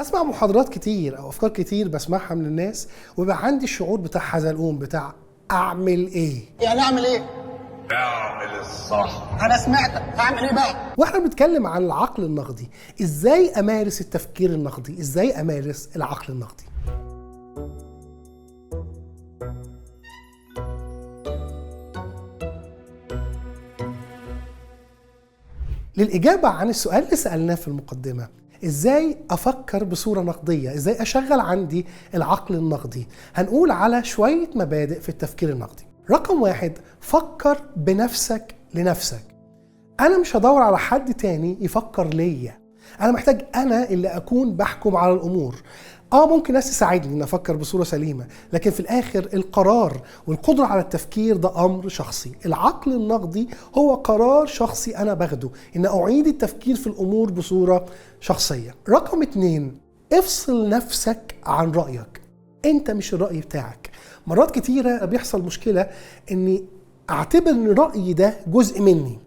بسمع محاضرات كتير او افكار كتير بسمعها من الناس، ويبقى عندي الشعور بتاع حزلقوم بتاع اعمل ايه؟ يعني اعمل ايه؟ اعمل الصح. انا سمعتك، هعمل ايه بقى؟ واحنا بنتكلم عن العقل النقدي، ازاي امارس التفكير النقدي؟ ازاي امارس العقل النقدي؟ للإجابة عن السؤال اللي سألناه في المقدمة، إزاي أفكر بصورة نقدية؟ إزاي أشغل عندي العقل النقدي؟ هنقول على شوية مبادئ في التفكير النقدي. رقم 1، فكر بنفسك لنفسك. أنا مش هدور على حد تاني يفكر ليا، أنا محتاج أنا اللي أكون بحكم على الأمور. ممكن ناس تساعدني ان افكر بصوره سليمه، لكن في الاخر القرار والقدره على التفكير ده امر شخصي. العقل النقدي هو قرار شخصي انا باخده ان اعيد التفكير في الامور بصوره شخصيه. رقم 2، افصل نفسك عن رايك. انت مش الراي بتاعك. مرات كتيره بيحصل مشكله اني اعتبر ان رايي ده جزء مني،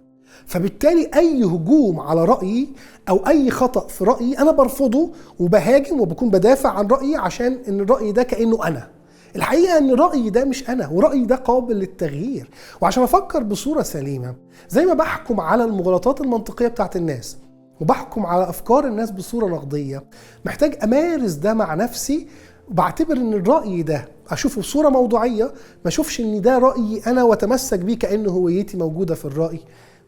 فبالتالي اي هجوم على رايي او اي خطأ في رايي انا برفضه وبهاجم وبكون بدافع عن رايي عشان ان الراي ده كانه انا. الحقيقه ان رايي ده مش انا، ورايي ده قابل للتغيير. وعشان افكر بصوره سليمه، زي ما بحكم على المغالطات المنطقيه بتاعت الناس وبحكم على افكار الناس بصوره نقديه، محتاج امارس ده مع نفسي، وبعتبر ان الراي ده اشوفه بصوره موضوعيه، ما اشوفش ان ده رايي انا واتمسك بيه كأنه هويتي موجوده في الراي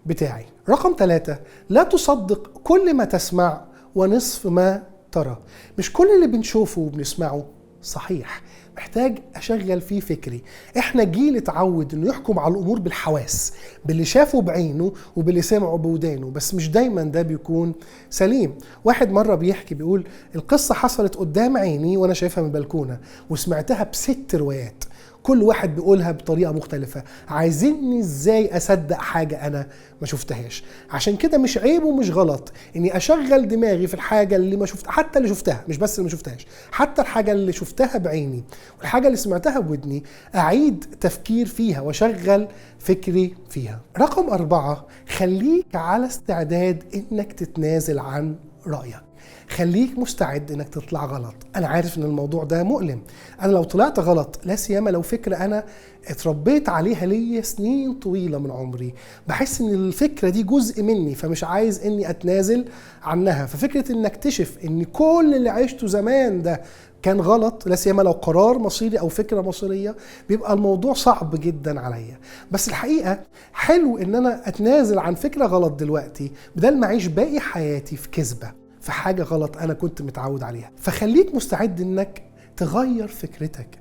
بتاعي. رقم 3، لا تصدق كل ما تسمع ونصف ما ترى. مش كل اللي بنشوفه وبنسمعه صحيح، محتاج أشغل فيه فكري. احنا جيل اتعود انه يحكم على الأمور بالحواس، باللي شافه بعينه وباللي سمعه بودانه، بس مش دايما ده بيكون سليم. واحد مرة بيحكي بيقول القصة حصلت قدام عيني وانا شايفها من البلكونة، وسمعتها ب6 روايات، كل واحد بيقولها بطريقة مختلفة. عايزيني ازاي اصدق حاجة انا ما شفتهاش؟ عشان كده مش عيب ومش غلط اني اشغل دماغي في الحاجة اللي ما شفت، حتى اللي شفتها، مش بس اللي ما شفتهاش، حتى الحاجة اللي شفتها بعيني والحاجة اللي سمعتها بودني، اعيد تفكير فيها واشغل فكري فيها. رقم 4، خليك على استعداد انك تتنازل عن رأيك. خليك مستعد انك تطلع غلط. انا عارف ان الموضوع ده مؤلم. انا لو طلعت غلط، لا سيما لو فكرة انا اتربيت عليها ليا سنين طويلة من عمري، بحس ان الفكرة دي جزء مني، فمش عايز اني اتنازل عنها. ففكرة ان اكتشف ان كل اللي عشته زمان ده كان غلط، لا سيما لو قرار مصيري او فكرة مصيرية، بيبقى الموضوع صعب جدا عليا. بس الحقيقة حلو ان انا اتنازل عن فكرة غلط دلوقتي، بدل ما اعيش باقي حياتي في كذبة في حاجة غلط أنا كنت متعود عليها. فخليك مستعد إنك تغير فكرتك.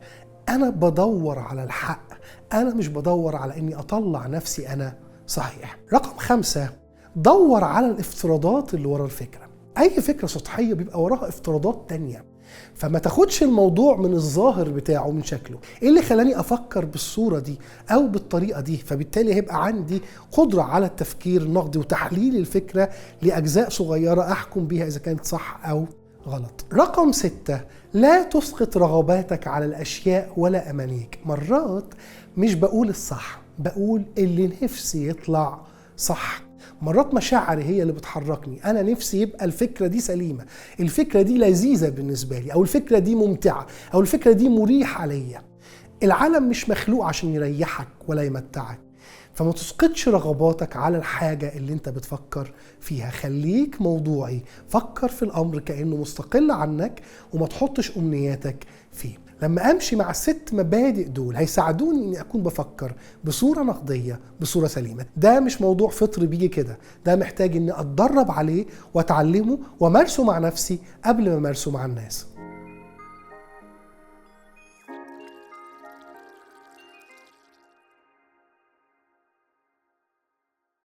أنا بدور على الحق، أنا مش بدور على إني أطلع نفسي أنا صحيح. رقم 5، دور على الافتراضات اللي ورا الفكرة. أي فكرة سطحية بيبقى وراها افتراضات تانية، فما تاخدش الموضوع من الظاهر بتاعه، من شكله. ايه اللي خلاني افكر بالصورة دي او بالطريقة دي؟ فبالتالي هيبقى عندي قدرة على التفكير النقدي وتحليل الفكرة لأجزاء صغيرة احكم بيها اذا كانت صح او غلط. رقم 6، لا تسقط رغباتك على الاشياء ولا امانيك. مرات مش بقول الصح، بقول اللي نفسي يطلع صح. مرات مشاعري هي اللي بتحركني. أنا نفسي يبقى الفكرة دي سليمة، الفكرة دي لذيذة بالنسبة لي، أو الفكرة دي ممتعة، أو الفكرة دي مريحة ليا. العالم مش مخلوق عشان يريحك ولا يمتعك، فما تسقطش رغباتك على الحاجة اللي انت بتفكر فيها. خليك موضوعي، فكر في الأمر كأنه مستقل عنك، وما تحطش أمنياتك فيه. لما أمشي مع ال6 مبادئ دول هيساعدوني إني أكون بفكر بصورة نقدية بصورة سليمة. ده مش موضوع فطري بيجي كده، ده محتاج إني أتدرب عليه وأتعلمه وأمارسه مع نفسي قبل ما أمارسه مع الناس.